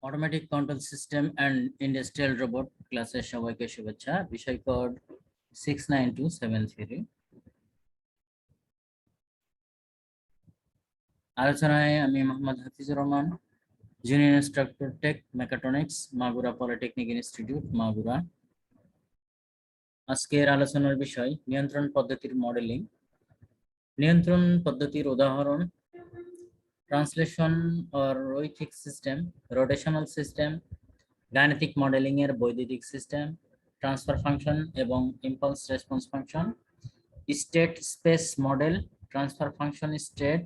Automatic control system and industrial robot ক্লাসের সবাইকে শুভেচ্ছা। বিষয় কোড 69273। আলোচনায় আমি Mohammad Hafizur Rahman, junior instructor take mechatronics, Magura polytechnic institute, Magura. আজকের আলোচনার বিষয় নিয়ন্ত্রণ পদ্ধতির মডেলিং। নিয়ন্ত্রণ পদ্ধতির উদাহরণ ট্রান্সলেশন অর রৈখিক সিস্টেম, রোটেশনাল সিস্টেম, গাণিতিক মডেলিং এর বৈদ্যুতিক সিস্টেম, ট্রান্সফার ফাংশন এবং impulse response function, state space model, transfer function, state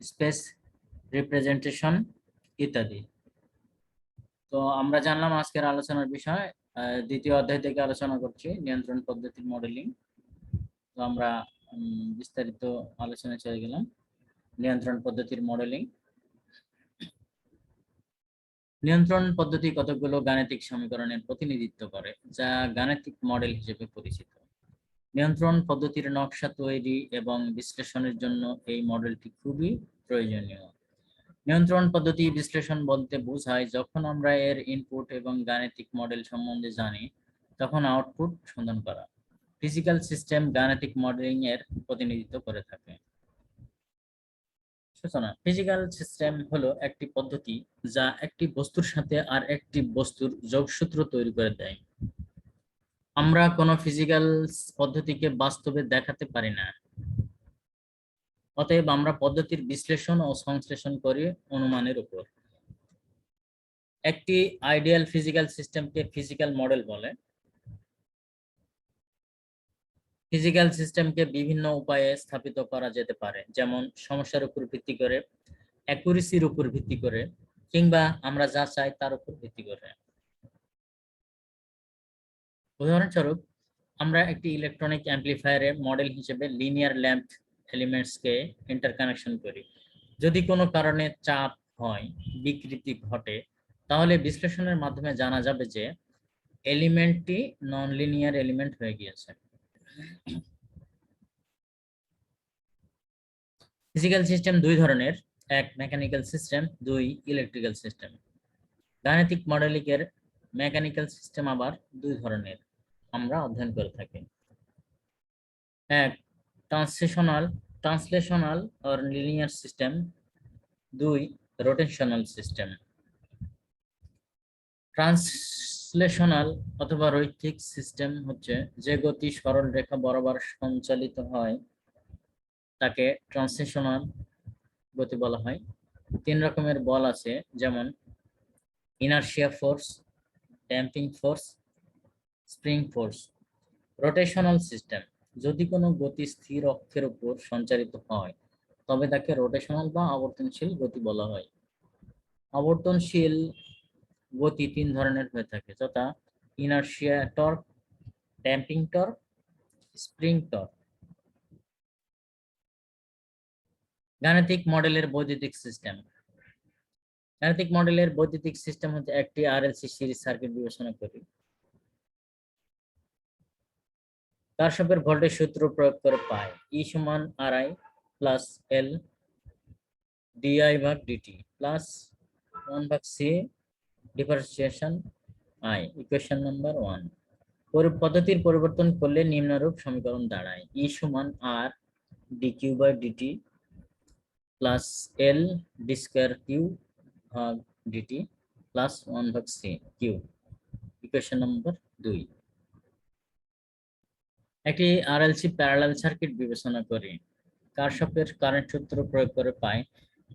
space representation ইত্যাদি। তো আমরা জানলাম আজকের আলোচনার বিষয়। দ্বিতীয় অধ্যায় থেকে আলোচনা করছি নিয়ন্ত্রণ পদ্ধতির মডেলিং। তো আমরা বিস্তারিত আলোচনায় চলে গেলাম। নিয়ন্ত্রণ পদ্ধতির মডেলিং। নিয়ন্ত্রণ পদ্ধতি কতগুলো গাণিতিক সমীকরণের প্রতিনিধিত্ব করে, যা গাণিতিক মডেল হিসেবে পরিচিত। নিয়ন্ত্রণ পদ্ধতির নকশা তৈরি এবং বিশ্লেষণের জন্য এই মডেলটি খুবই প্রয়োজনীয়। নিয়ন্ত্রণ পদ্ধতি বিশ্লেষণ বলতে বোঝায় যখন আমরা এর ইনপুট এবং গাণিতিক মডেল সম্বন্ধে জানি, তখন আউটপুট সন্ধান করা। ফিজিক্যাল সিস্টেম গাণিতিক মডেলিং এর প্রতিনিধিত্ব করে থাকে। সূচনা। ফিজিক্যাল সিস্টেম হলো একটি পদ্ধতি যা একটি বস্তুর সাথে আর একটি বস্তুর যোগসূত্র তৈরি করে দেয়। আমরা কোনো ফিজিক্যাল পদ্ধতিকে বাস্তবে দেখাতে পারি না, অতএব আমরা পদ্ধতির বিশ্লেষণ ও সংশ্লেষণ করি অনুমানের উপর। একটি আইডিয়াল ফিজিক্যাল সিস্টেমকে ফিজিক্যাল মডেল বলে। ফিজিক্যাল সিস্টেমকে বিভিন্ন উপায়ে স্থাপিত করা যেতে পারে, যেমন সমস্যার উপর ভিত্তি করে, অ্যাকুরেসির উপর ভিত্তি করে, কিংবা আমরা যা চাই তার উপর ভিত্তি করে। উদাহরণস্বরূপ, আমরা একটি ইলেকট্রনিক অ্যাম্পলিফায়ারের মডেল হিসেবে লিনিয়ার ল্যাম্প এলিমেন্টসকে ইন্টারকানেকশন করি। যদি কোনো কারণে চাপ হয়, বিকৃতি ঘটে, তাহলে বিশ্লেষণের মাধ্যমে জানা যাবে যে এলিমেন্টটি নন লিনিয়ার এলিমেন্ট হয়ে গিয়েছে। ফিজিক্যাল সিস্টেম দুই ধরনের, এক মেকানিক্যাল সিস্টেম, দুই ইলেকট্রিক্যাল সিস্টেম। গাণিতিক মডেলিং এর মেকানিক্যাল সিস্টেম আবার দুই ধরনের আমরা অধ্যয়ন করে থাকি। এক, ট্রান্সলেশনাল অর লিনিয়ার সিস্টেম, দুই রোটেশনাল সিস্টেম। ট্রান্সলেশনাল অথবা রৈখিক সিস্টেম হচ্ছে যে গতি সরল রেখা বরাবর সঞ্চালিত হয় তাকে ট্রান্সলেশনাল গতি বলা হয়। তিন রকমের বল আছে, যেমন inertia force, damping force, spring force. Rotational system, যদি কোনো গতি স্থির অক্ষের উপর সঞ্চারিত হয় তবে তাকে রোটেশনাল বা আবর্তনশীল গতি বলা হয়। আবর্তনশীল গতি তিন ধরনের হয়ে থাকে, যথা inertia torque, damping torque, spring torque. গাণিতিক মডেলের বৈদ্যুতিক সিস্টেম। গাণিতিক মডেলের বৈদ্যুতিক সিস্টেম হচ্ছে একটি আরএলসি সিরিজ সার্কিট বিবেচনা করি। কারশফের ভোল্টেজ সূত্র প্রয়োগ করে পাই ই সমান আরআই প্লাস এল ডিআই ভাগ ডিটি প্লাস 1 ভাগ C differentiation I, equation number 1। পদ্ধতির পরিবর্তন করলে নিম্নরূপ সমীকরণ দাঁড়ায়: ই সমান R D Q by DT plus L D square Q ভাগ ডিটি প্লাস 1 ভাগ সি কিউ, ইকুয়েশন নাম্বার 2। একটি আরএলসি প্যারালাল সার্কিট বিবেচনা করি। কারশফের কারেন্ট সূত্র প্রয়োগ করে পাই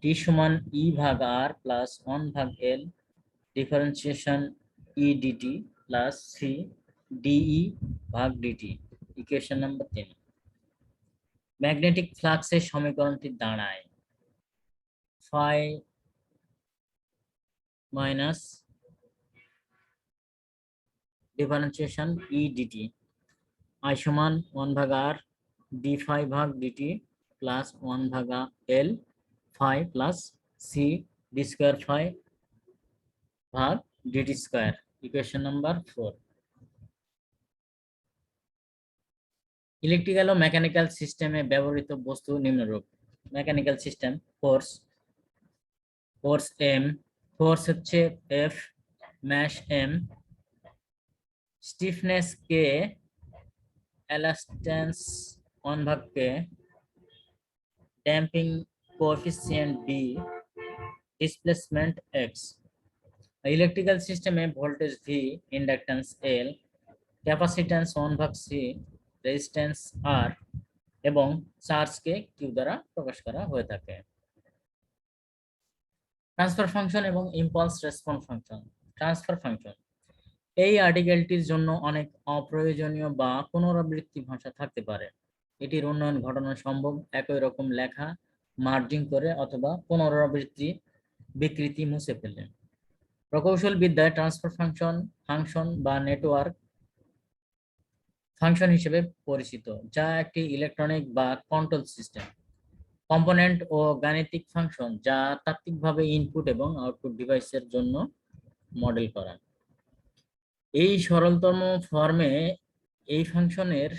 টি সমান ই ভাগ আর প্লাস 1 ভাগ L differentiation E DT plus C DE ভাগ ডিটি, ইকুয়েশন নাম্বার 3। ম্যাগনেটিক ফ্লাক্সের সমীকরণটি দাঁড়ায় phi minus differentiation E DT I সমান 1 ভাগ আর ডি ফাই ভাগ ডিটি প্লাস 1 ভাগ L phi plus C D square phi ভাগ DT square, equation number 4। Electrical ও মেকানিক্যাল সিস্টেমে ব্যবহৃত বস্তু নিম্নরূপ: mechanical system force, force M, force হচ্ছে F, mass M, stiffness K, এলাস্টেন্স 1/k, damping coefficient B, displacement X. Electrical সিস্টেমে voltage V, inductance L, capacitance 1/c, resistance R এবং চার্জকে Q দ্বারা প্রকাশ করা হয়ে থাকে। ট্রান্সফার ফাংশন এবং impulse response function. Transfer function, এই আর্টিকেলটির জন্য অনেক অপ্রয়োজনীয় বা পুনরাবৃত্তি ভাষা থাকতে পারে। এটির উন্নয়ন ঘটানো সম্ভব একই রকম লেখা মার্জিং করে অথবা পুনরাবৃত্তি বিকৃতি মুছে ফেলে। প্রকৌশল বিদ্যায় ট্রান্সফার ফাংশন ফাংশন বা নেটওয়ার্ক ফাংশন হিসেবে পরিচিত, যা একটি ইলেকট্রনিক বা কন্ট্রোল সিস্টেম কম্পোনেন্ট ও গাণিতিক ফাংশন যা তাত্ত্বিকভাবে ইনপুট এবং আউটপুট ডিভাইসের জন্য মডেল করা। এই সরলতম ফর্মে এই ফাংশনের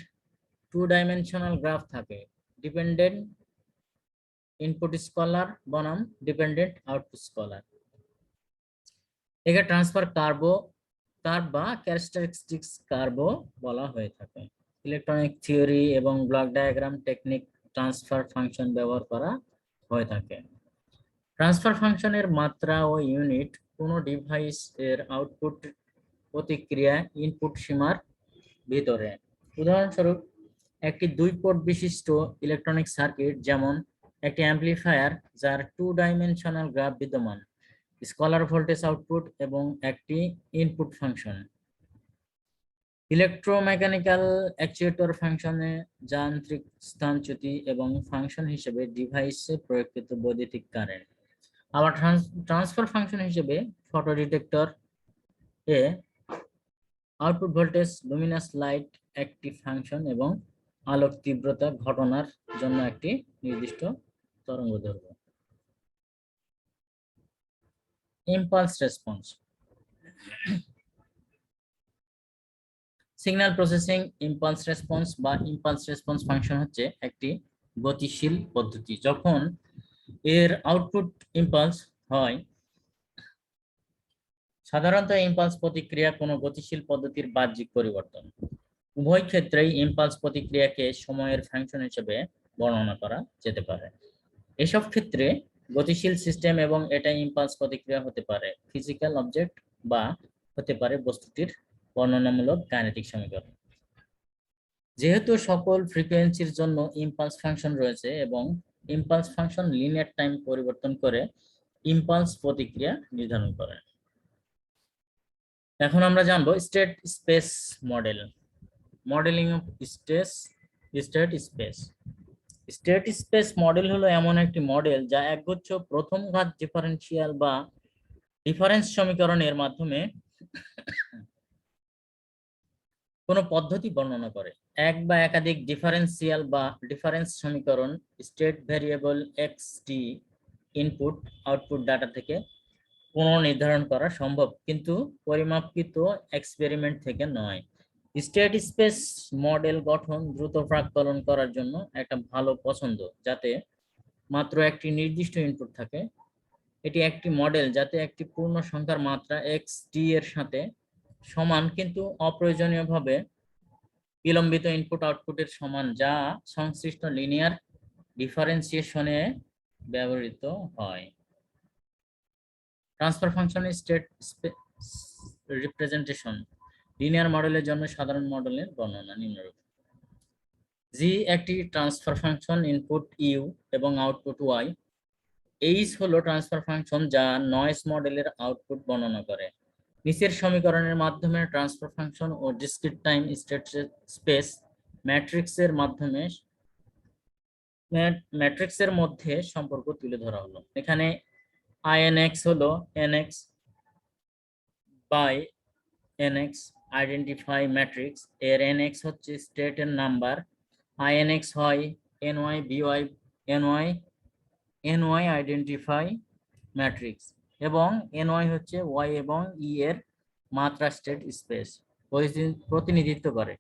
2 ডাইমেনশনাল গ্রাফ থাকে, ডিপেন্ডেন্ট ইনপুট স্কলার বনাম ডিপেন্ডেন্ট আউটপুট স্কলার। একে ট্রান্সফার কার্ভ বা ক্যারেক্টারিস্টিক্স কার্ভও বলা হয়ে থাকে। ইলেকট্রনিক থিওরি এবং block diagram technique transfer function ব্যবহার করা হয়ে থাকে। ট্রান্সফার ফাংশনের মাত্রা ও ইউনিট কোনো ডিভাইস এর আউটপুট প্রতিক্রিয়া ইনপুট সীমার ভিতরে। উদাহরণস্বরূপ, একটি 2 পোর্ট বিশিষ্ট ইলেকট্রনিক সার্কিট যেমন একটি অ্যাম্পলিফায়ার যার 2 ডাইমেনশনাল গ্রাফ বিদ্যমান, স্কলার ভোল্টেজ আউটপুট এবং একটি ইনপুট ফাংশন। ইলেকট্রোমেকানিক্যাল অ্যাকচুয়েটর ফাংশনে যান্ত্রিক স্থানচ্যুতি এবং ফাংশন হিসেবে ডিভাইসে প্রয়োগকৃত বৈদ্যুতিক কারেন্ট। আবার ট্রান্সফার ফাংশন হিসেবে ফটো ডিটেক্টর এ আউটপুট ভোল্টেজ, লুমিনাস লাইট একটি ফাংশন এবং আলোক তীব্রতা ঘটনার জন্য একটি নির্দিষ্ট তরঙ্গদৈর্ঘ্য। Impulse response. Signal processing impulse response বা ইম্পালস রেসপন্স ফাংশন হচ্ছে একটি গতিশীল পদ্ধতি যখন এর আউটপুট ইম্পালস হয়। সাধারণত ইম্পালস প্রতিক্রিয়া কোনো গতিশীল পদ্ধতির বাহ্যিক পরিবর্তন। উভয় ক্ষেত্রেই ইম্পালস প্রতিক্রিয়াকে সময়ের ফাংশন হিসেবে বর্ণনা করা যেতে পারে। এসব ক্ষেত্রে গতিশীল সিস্টেম এবং এটা ইম্পালস প্রতিক্রিয়া হতে পারে ফিজিক্যাল অবজেক্ট বা হতে পারে বস্তুটির বর্ণনামূলক গাণিতিক সমীকরণ। যেহেতু সকল ফ্রিকোয়েন্সির জন্য ইম্পালস ফাংশন রয়েছে এবং ইম্পালস ফাংশন লিনিয়ার টাইম পরিবর্তন করে ইম্পালস প্রতিক্রিয়া নির্ধারণ করে। এখন আমরা জানবো state space model, modelling of state space. State space model হলো এমন একটি মডেল যা একগুচ্ছ প্রথম ঘাত ডিফারেন্সিয়াল বা ডিফারেন্স সমীকরণের মাধ্যমে কোনো পদ্ধতি বর্ণনা করে। এক বা একাধিক ডিফারেন্সিয়াল বা ডিফারেন্স সমীকরণ state variable XT input output data থেকে পুনর্নির্ধারণ করা সম্ভব, কিন্তু পরিমাপকৃত এক্সপেরিমেন্ট থেকে নয়। স্টেট স্পেস মডেল গঠন দ্রুত প্রাক্কলন করার জন্য একটা ভালো পছন্দ, যাতে মাত্র একটি নির্দিষ্ট ইনপুট থাকে। এটি একটি মডেল যাতে একটি পূর্ণ সংখ্যার মাত্রা এক্স টি এর সাথে সমান কিন্তু অপ্রয়োজনীয়ভাবে বিলম্বিত ইনপুট আউটপুটের সমান, যা সংশ্লিষ্ট লিনিয়ার ডিফারেন্সিয়েশনে ব্যবহৃত হয়। ট্রান্সফার ফাংশনের স্টেট রিপ্রেজেন্টেশন লিনিয়ার মডেলের জন্য সাধারণ মডেলের বর্ণনা নিম্নরূপ। জি একটি ট্রান্সফার ফাংশন, ইনপুট ইউ এবং আউটপুট ওয়াই। এইচ হলো ট্রান্সফার ফাংশন যা নয়েস মডেলের আউটপুট বর্ণনা করে। নিচের সমীকরণের মাধ্যমে ট্রান্সফার ফাংশন ও ডিসক্রিট টাইম স্টেট স্পেস ম্যাট্রিক্সের মধ্যে সম্পর্ক তুলে ধরা হলো। এখানে INX হলো NX by NX identify matrix, এর NX হচ্ছে স্টেটের নাম্বার, INX হয় NY BY NY identify matrix এবং NY হচ্ছে Y এবং E এর মাত্রা স্টেট স্পেস প্রতিনিধিত্ব করে,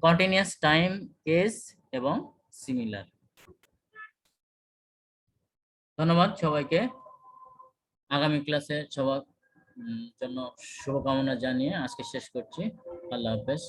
কন্টিনিউয়াস টাইম কেস এবং সিমিলার। ধন্যবাদ সবাইকে। আগামী ক্লাসে সবার জন্য শুভকামনা জানিয়ে আজকে শেষ করছি। আল্লাহ হাফেজ।